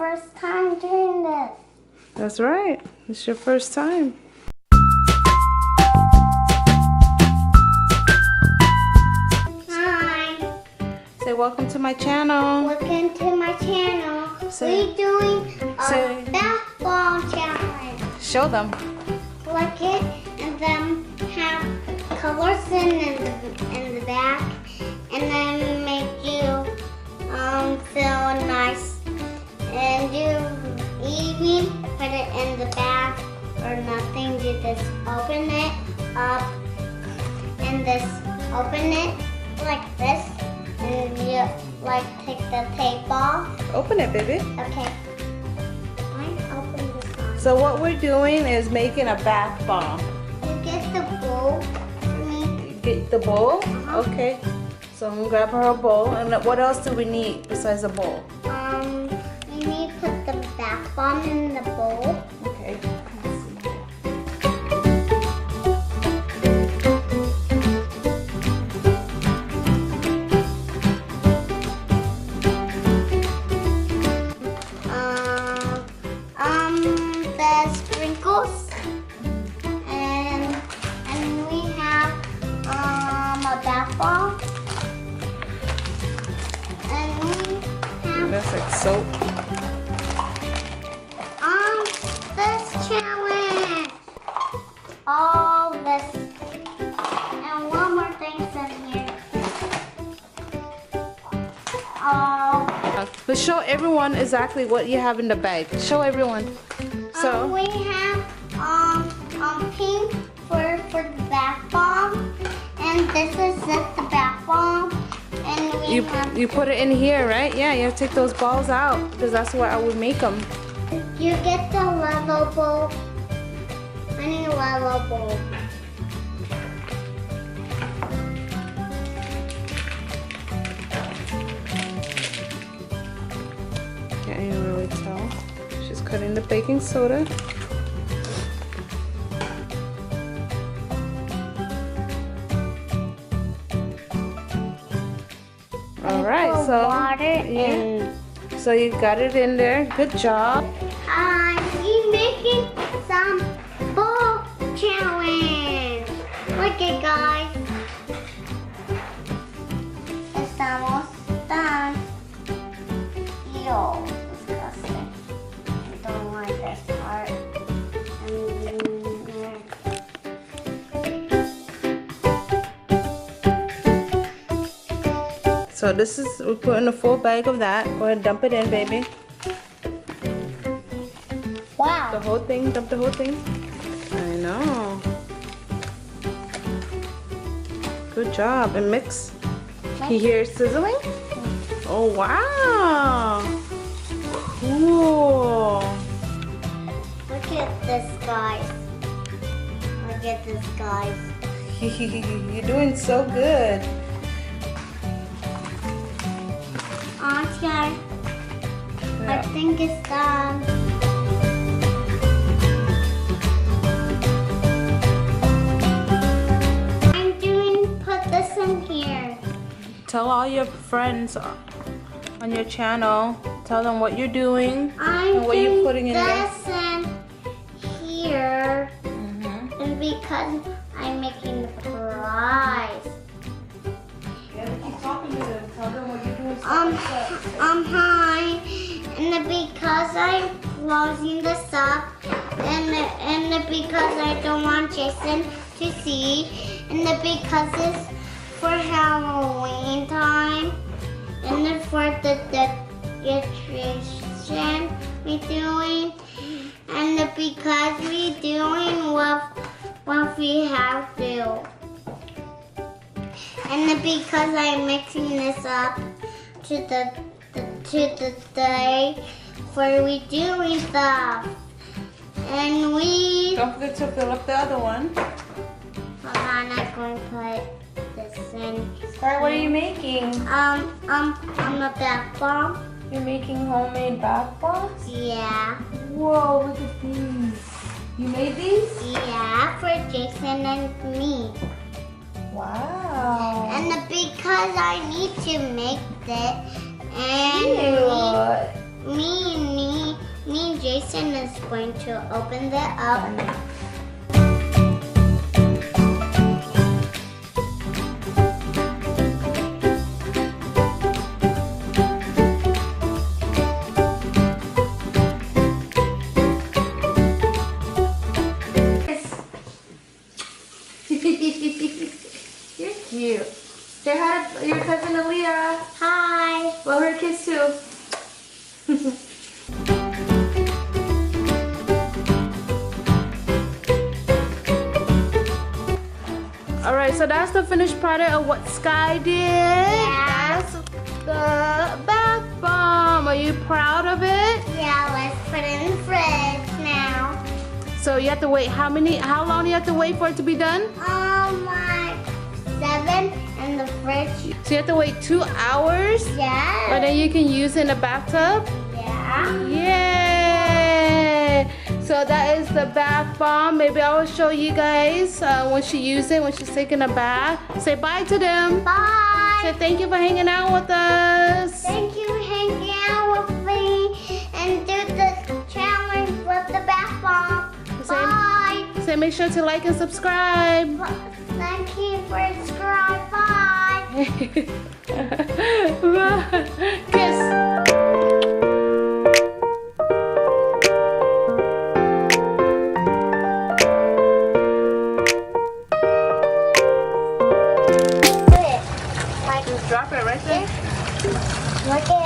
first time doing this. That's right. It's your first time. Hi. Say welcome to my channel. Welcome to my channel. Say- We're doing a say- basketball challenge. Show them. Like it, and then have colors in the back, and then make you feel nice. And you even put it in the back or nothing. You just open it up and just open it like this, and you like take the tape off. Open it, baby. Okay. I open this one. So what we're doing is making a bath bomb. You get the bowl for me. Get the bowl? Uh-huh. Okay. So I'm gonna grab her a bowl. And what else do we need besides a bowl? We need to put the bath bomb in the bowl. Okay. The sprinkles, and we have a bath bomb, and we have That's like soap. this challenge. All this, and one more thing's in here. But show everyone exactly what you have in the bag. Show everyone. So we have pink for the bath bomb, and this is just the bath bomb, and we have you put it in here, right? Yeah, you have to take those balls out because that's what I would make them. you get the level bowl. I need a level bowl. Can't even really tell. She's cutting the baking soda. All right, Pour so water in. so you got it in there. Good job. I'm making some bowl challenge. Look it, guys. It's almost done. Ew, disgusting. I don't like this part. So this is, we're putting a full bag of that. Go ahead and dump it in, baby. The Wow. whole thing, dump the whole thing. I know. Good job. And mix. You hear it sizzling? Oh, wow. Cool. Look at this, guys. Look at this, guys. You're doing so good. Oscar, I think it's done. Put this in here. Tell all your friends on your channel. Tell them what you're doing and what you're putting in there. This in here, and because I'm making the fries. Keep talking to them. Tell them what you're doing. Hi, and because I'm closing this up, and because I don't want Jason to see, and because it's for Halloween time, and for the decoration we're doing, and because we're doing what we have to. And because I'm mixing this up to the day where we doing stuff. And we Don't forget to fill up the other one. hold on, I'm going to put this in. Sky, what are you making? A bath bomb. You're making homemade bath bombs? Yeah. Whoa, look at these. You made these? Yeah, for Jason and me. Wow. And because I need to make it, and Cute. me me and Jason is going to open that up. You're cute. Say hi to your cousin Aaliyah. Hi. Blow her a kiss too. Alright, so that's the finished product of what Sky did. Yeah. That's the bath bomb. Are you proud of it? Yeah, let's put it in the fridge now. So you have to wait how long do you have to wait for it to be done? Like 7 in the fridge. So you have to wait 2 hours? Yeah. And then you can use it in the bathtub? Yeah. Yay! So that is the bath bomb. Maybe I will show you guys when she uses it, when she's taking a bath. Say bye to them. Bye. Say thank you for hanging out with us. Thank you for hanging out with me and do the challenge with the bath bomb. Bye. Say make sure to like and subscribe. Thank you for subscribing. Bye. Kiss. Like, Just drop it right there. look at